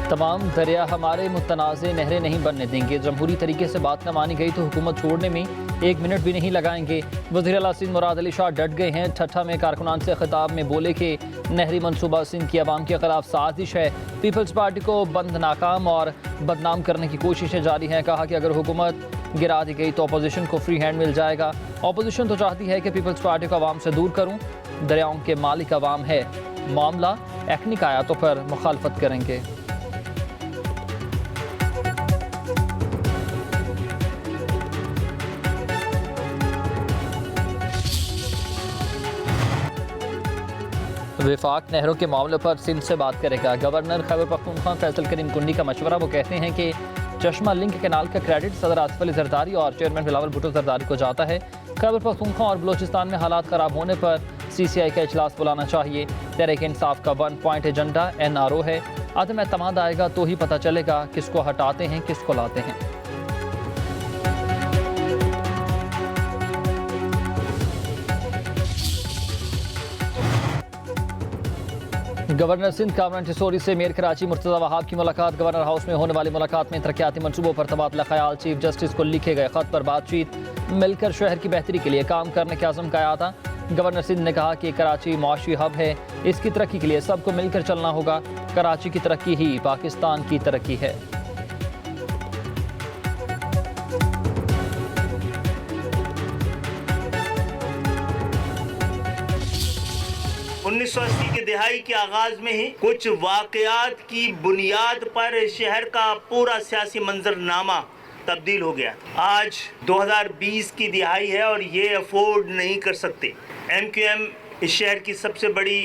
तमाम दरिया हमारे मुतनाज़ नहरें नहीं बनने देंगे। जमहूरी तरीके से बात न मानी गई तो हुकूमत छोड़ने में 1 मिनट भी नहीं लगाएंगे। वज़ीर आला सिंध मुराद अली शाह डट गए हैं। ठट्ठा में कारकुनान से खिताब में बोले कि नहरी मनसूबा सिंध की आवाम के खिलाफ साजिश है। पीपल्स पार्टी को बंद नाकाम और बदनाम करने की कोशिशें जारी हैं। कहा कि अगर हुकूमत गिरा दी गई तो अपोजिशन को फ्री हैंड मिल जाएगा। अपोजिशन तो चाहती है कि पीपल्स पार्टी को आवाम से दूर करूँ। दरियाओं के मालिक आवाम है। मामला एक्निक आया तो फिर मुखालफत करेंगे। विफाक नहरों के मामले पर सिंध से बात करेगा। गवर्नर खैबर पख्तूनख्वा फैसल करीम कुंडी का मशवरा। वो कहते हैं कि चश्मा लिंक कैनाल का क्रेडिट सदर आसिफ अली जरदारी और चेयरमैन बिलावल भुट्टो जरदारी को जाता है। खैबर पख्तूनख्वा और बलोचिस्तान में हालात खराब होने पर CCI का इजलास बुलाना चाहिए। तहरीक इंसाफ का 1 पॉइंट एजेंडा NRO है। आदम एतमाद आएगा तो ही पता चलेगा किसको हटाते हैं किसको लाते हैं। गवर्नर सिंध कामरान टिसोरी से मीर कराची मुर्तज़ा वहाब की मुलाकात। गवर्नर हाउस में होने वाली मुलाकात में तरक्याती मनसूबों पर तबादला ख्याल। चीफ जस्टिस को लिखे गए खत पर बातचीत। मिलकर शहर की बेहतरी के लिए काम करने के आज़म का था। गवर्नर सिंध ने कहा कि कराची मुआशी हब है। इसकी तरक्की के लिए सबको मिलकर चलना होगा। कराची की तरक्की ही पाकिस्तान की तरक्की है। 1980 की दहाई के आगाज में ही कुछ वाकयात की बुनियाद पर शहर का पूरा सियासी मंजरनामा तब्दील हो गया। आज 2020 की दिहाई है और ये अफोर्ड नहीं कर सकते। MQM इस शहर की सबसे बड़ी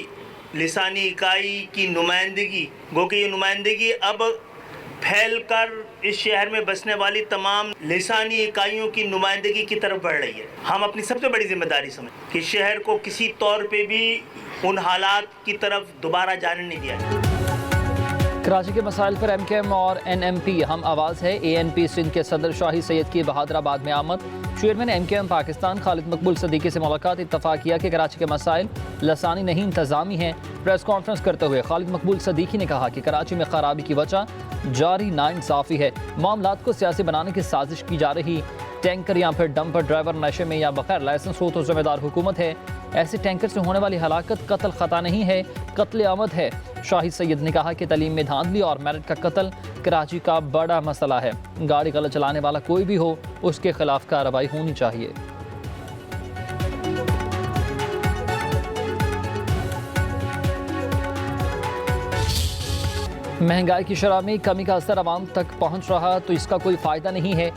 लिसानी इकाई की नुमाइंदगी, गो कि ये नुमाइंदगी अब फैल कर इस शहर में बसने वाली तमाम लिसानी इकाइयों की नुमाइंदगी की तरफ बढ़ रही है। हम अपनी सबसे बड़ी जिम्मेदारी समझ कि शहर को किसी तौर पे भी उन हालात की तरफ दोबारा जाने नहीं दिया जाए। कराची के मसाइल पर MKM और NMP हम आवाज़ है। ANP सिंध के सदर शाही सैयद की बहादुराबाद में आमद। चेयरमैन MKM पाकिस्तान खालिद मकबूल सदीकी से मुलाकात। इत्तफाक किया कि कराची के मसाइल लसानी नहीं इंतजामी हैं। प्रेस कॉन्फ्रेंस करते हुए खालिद मकबूल सदीकी ने कहा कि कराची में खराबी की वजह जारी नाइंसाफ़ी है। मामलात को सियासी बनाने की साजिश की जा रही। टैंकर या फिर डंपर ड्राइवर नशे में या बगैर लाइसेंस हो तो जिम्मेदार हुकूमत है। ऐसे टैंकर से होने वाली हलाकत कत्ल खता नहीं है, कत्ल आमद है। शाहिद सैयद ने कहा कि तालीम में धांधली और मेरिट का कत्ल कराची का बड़ा मसला है। गाड़ी गलत चलाने वाला कोई भी हो उसके खिलाफ कार्रवाई होनी चाहिए। महंगाई की शरह में कमी का असर आवाम तक पहुंच रहा तो इसका कोई फ़ायदा नहीं है।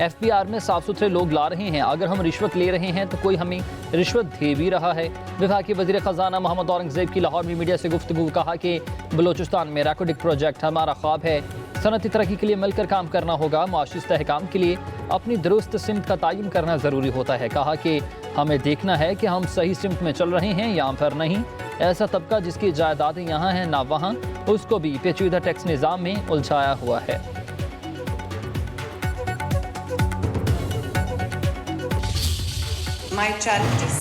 FBR में साफ सुथरे लोग ला रहे हैं। अगर हम रिश्वत ले रहे हैं तो कोई हमें रिश्वत दे भी रहा है। विभाग के वज़ीर ख़जाना मोहम्मद औरंगज़ेब की लाहौर में मीडिया से गुफ्तगू। कहा कि बलोचिस्तान में रैकोडिक प्रोजेक्ट हमारा ख्वाब है। सनती तरक्की के लिए मिलकर काम करना होगा। मुआशी इस्तेहकाम के लिए अपनी दुरुस्त सिमत का तयन करना ज़रूरी होता है। कहा कि हमें देखना है कि हम सही सिमत में चल रहे हैं या फिर नहीं। ऐसा तबका जिसकी जायदादें यहाँ हैं ना वहाँ, उसको भी पेचीदा टैक्स निज़ाम में उलझाया हुआ है। My challenge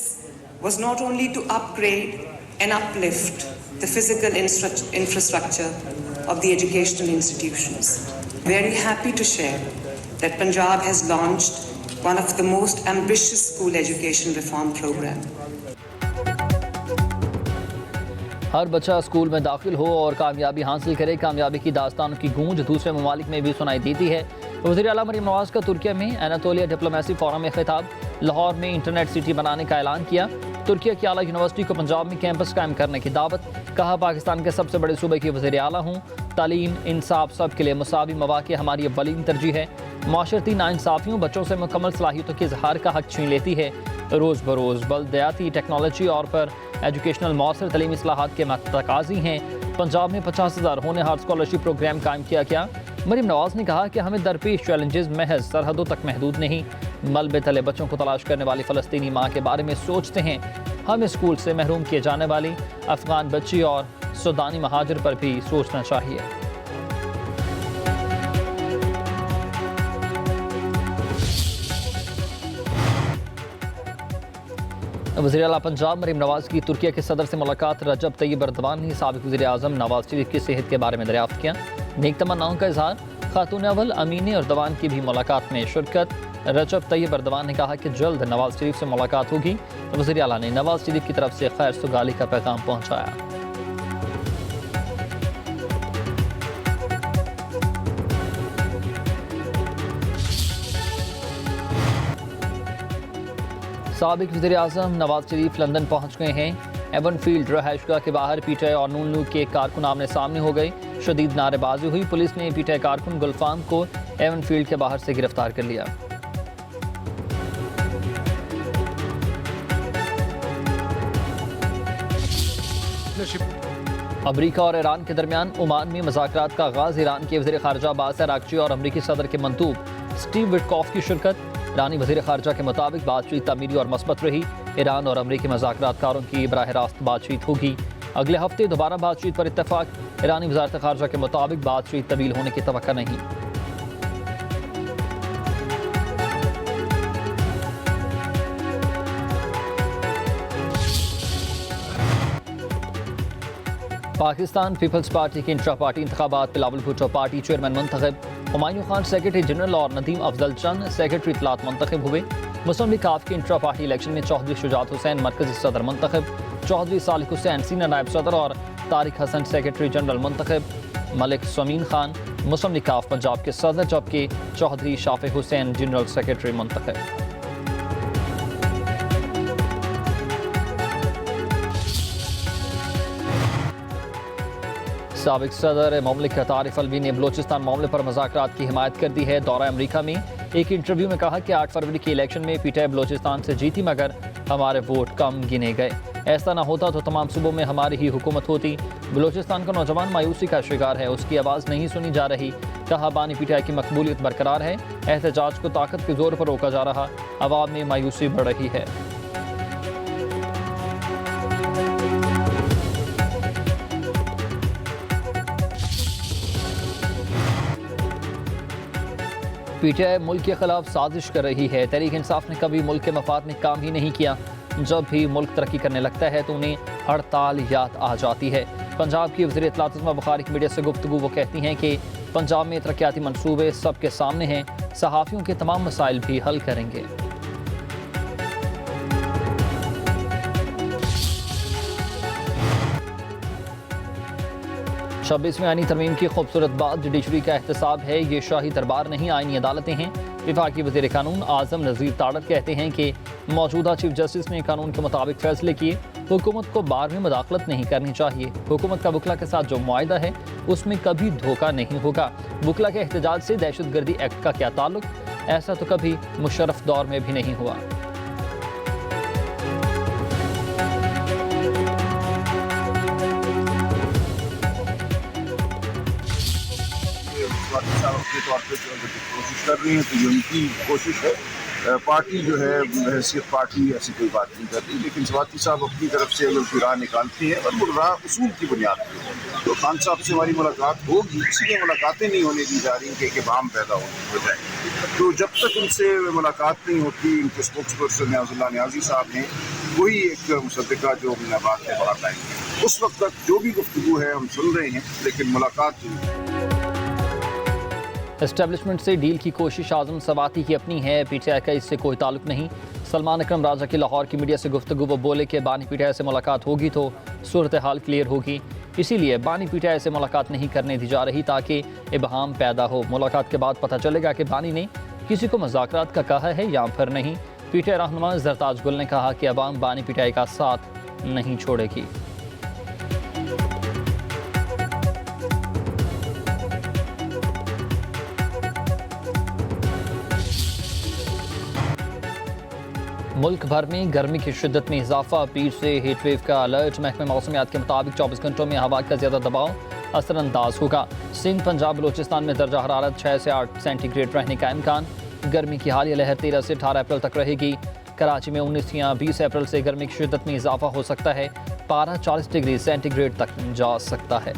was not only to upgrade and uplift the physical infrastructure of the educational institutions. Very happy to share that Punjab has launched one of the most ambitious school education reform program. हर बच्चा school में दाखिल हो और कामयाबी हासिल करे। कामयाबी की दास्तानों की गूंज दूसरे ममालिक में भी सुनाई देती है। वज़ीर आला मरीम नवाज़ का तुर्किया में एनातोलिया डिप्लोमेसी फोरम में खिताब। लाहौर में इंटरनेट सिटी बनाने का ऐलान किया। तुर्किया की आला यूनिवर्सिटी को पंजाब में कैंपस कायम करने की दावत। कहा पाकिस्तान के सबसे बड़े सूबे की वज़ीर आला हूँ। तालीम इंसाफ सब के लिए मुसावी मौक़े हमारी अव्वलीन तरजीह है। माशरती नाइंसाफ़ियों बच्चों से मुकम्मल सलाहियतों के इजहार का हक छीन लेती है। रोज़ बरोज़ बल्दियाती टेक्नोलॉजी और पर एजुकेशनल मौसर तलीमी इस्लाहात के तकाज़ी हैं। पंजाब में 50,000 होनहार स्कॉलरशिप प्रोग्राम कायम किया गया। मरीम नवाज़ ने कहा कि हमें दरपेश चैलेंजेस महज सरहदों तक महदूद नहीं। मलबे तले बच्चों को तलाश करने वाली फ़लस्तीनी माँ के बारे में सोचते हैं। हमें स्कूल से महरूम किए जाने वाली अफ़गान बच्ची और सूडानी महाजिर पर भी सोचना चाहिए। वज़ीर आला पंजाब मरीम नवाज़ की तुर्किया के सदर से मुलाकात। रजब तैयब एर्दोगान ने साबिक़ वज़ीर आज़म नवाज़ शरीफ की सेहत के बारे में दरियाफ्त किया। नेक तमन्नाओं का इजहार। खातून अव्वल अमीनी अर्दवान की भी मुलाकात में शिरकत। रजब तैयब अर्दवान ने कहा कि जल्द नवाज शरीफ से मुलाकात होगी। वज़ीर आला ने नवाज शरीफ की तरफ से खैर सुगाली का पैगाम पहुंचाया। साबिक वज़ीर आज़म नवाज शरीफ लंदन पहुंच गए हैं। एवन फील्ड रहायशगाह के बाहर पीटीआई और नून लीग के कारकुन आमने सामने हो गए। शदीद नारेबाजी हुई। पुलिस ने पीटीआई कारकुन गुलफाम को एवन फील्ड के बाहर से गिरफ्तार कर लिया। अमरीका और ईरान के दरमियान ओमान में मुज़ाकरात का आगाज़। ईरान के वज़ीर ख़ारजा अब्बास अराग़ची और अमरीकी सदर के मंतूब स्टीव विटकॉफ की शिरकत। ईरानी वज़ीर ख़ारजा के मुताबिक बातचीत तामीरी और मस्बत रही। ईरान और अमरीकी मुज़ाकरातकारों की बराह रास्त बातचीत होगी। अगले हफ्ते दोबारा बातचीत पर इत्तफ़ाक़। ईरानी वज़ारत ख़ारजा के मुताबिक बातचीत तवील होने की तवक्को नहीं। पाकिस्तान पीपल्स पार्टी के इंट्रा पार्टी इंतखाबात बिलावल भुट्टो पार्टी चेयरमैन मुंतखब। हुमायूं खान सेक्रेटरी जनरल और नदीम अफजल चंद सेक्रेटरी इत्तलात मुंतखब हुए। मुस्लिम लीग काफ के इंट्रा पार्टी इलेक्शन में चौधरी शुजात हुसैन मरकजी सदर मुंतखब। चौधरी सालिक हुसैन सीनियर नायब सदर और तारिक हसन सेक्रेटरी जनरल मुंतखब। मलिक समीन खान मुस्लिम लीग काफ पंजाब के सदर, जबकि चौधरी शाफे हुसैन जनरल सेक्रेटरी मुंतखब। साबिक सदर मुमलिकत आरिफ अलवी ने बलोचिस्तान मामले पर मुज़ाकरात की हिमायत कर दी है। दौरा अमरीका में एक इंटरव्यू में कहा कि 8 फरवरी के इलेक्शन में पीटीआई बलोचिस्तान से जीती, मगर हमारे वोट कम गिने गए। ऐसा ना होता तो तमाम सूबों में हमारी ही हुकूमत होती। बलोचिस्तान का नौजवान मायूसी का शिकार है, उसकी आवाज़ नहीं सुनी जा रही। कहा बानी पीटीआई की मकबूलियत बरकरार है, एहतजाज को ताकत के जोर पर रोका जा रहा, अवाम में मायूसी बढ़ रही है। पीटीआई मुल्क के खिलाफ साजिश कर रही है। तहरीक इंसाफ ने कभी मुल्क के मफाद में काम ही नहीं किया। जब भी मुल्क तरक्की करने लगता है तो उन्हें हड़ताल याद आ जाती है। पंजाब की वज़ीर इत्तलात उस्मा बुखारी की मीडिया से गुफ्तगू वो कहती हैं कि पंजाब में तरक्याती मनसूबे सबके सामने हैं, सहाफ़ियों के तमाम मसाइल भी हल करेंगे। 26वीं आईनी तरमीम की खूबसूरत बात जुडिशरी का एहतसाब है। ये शाही दरबार नहीं, आईनी अदालतें हैं। विफाकी वज़ीर कानून आज़म नज़ीर ताड़र कहते हैं कि मौजूदा चीफ जस्टिस ने कानून के मुताबिक फैसले किए। हुकूमत को बार में मुदाखलत नहीं करनी चाहिए। हुकूमत का वकला के साथ जो मुआहिदा है उसमें कभी धोखा नहीं होगा। वकला के एहतजाज से दहशतगर्दी एक्ट का क्या ताल्लुक? ऐसा तो कभी मुशर्रफ दौर में भी नहीं हुआ। के तौर पर कोशिश कर रही है, तो ये उनकी कोशिश है। पार्टी जो है हैसियत पार्टी ऐसी कोई बात नहीं करती, लेकिन स्वाति साहब अपनी तरफ से अगर कोई राह निकालती है और वो राह उसूल की बुनियाद पर, तो खान साहब से हमारी मुलाकात होगी। इसलिए मुलाकातें नहीं होने दी जा रही कि एक इबाम पैदा हो जाए। तो जब तक उनसे मुलाकात नहीं होती, उनके स्पोक्स पर्सन न्याज़ुल्लाह न्याज़ी साहब हैं, वही एक मुसद्दिक़ा जो बात है बाहर लाएंगे। उस वक्त तक जो भी गुफ्तगू है हम सुन रहे हैं, लेकिन मुलाकात एस्टेब्लिशमेंट से डील की कोशिश आज़म सवाती की अपनी है, पीटीआई का इससे कोई ताल्लुक नहीं। सलमान अकरम राजा की लाहौर की मीडिया से गुफ्तगू वो बोले कि बानी पीटीआई से मुलाकात होगी तो सूरत हाल क्लियर होगी, इसीलिए बानी पीटीआई से मुलाकात नहीं करने दी जा रही ताकि इबहाम पैदा हो। मुलाकात के बाद पता चलेगा कि बानी ने किसी को मुज़ाकरात का कहा है या फिर नहीं। पीटीआई रहनुमा जरताज गुल ने कहा कि अवाम बानी पीटीआई का साथ नहीं छोड़ेगी। मुल्क भर में गर्मी की शिद्दत में इजाफा, पीर से हीट वेव का अलर्ट। महकमे मौसमियात के मुताबिक 24 घंटों में हवा का ज़्यादा दबाव असरअंदाज होगा। सिंध, पंजाब, बलोचिस्तान में दर्जा हरारत 6 से 8 सेंटीग्रेड रहने का इम्कान। गर्मी की हालिया लहर 13 से 18 अप्रैल तक रहेगी। कराची में 19 या 20 अप्रैल से गर्मी की शिद्दत में इजाफा हो सकता है। पारा 40 डिग्री सेंटीग्रेड तक जा सकता है।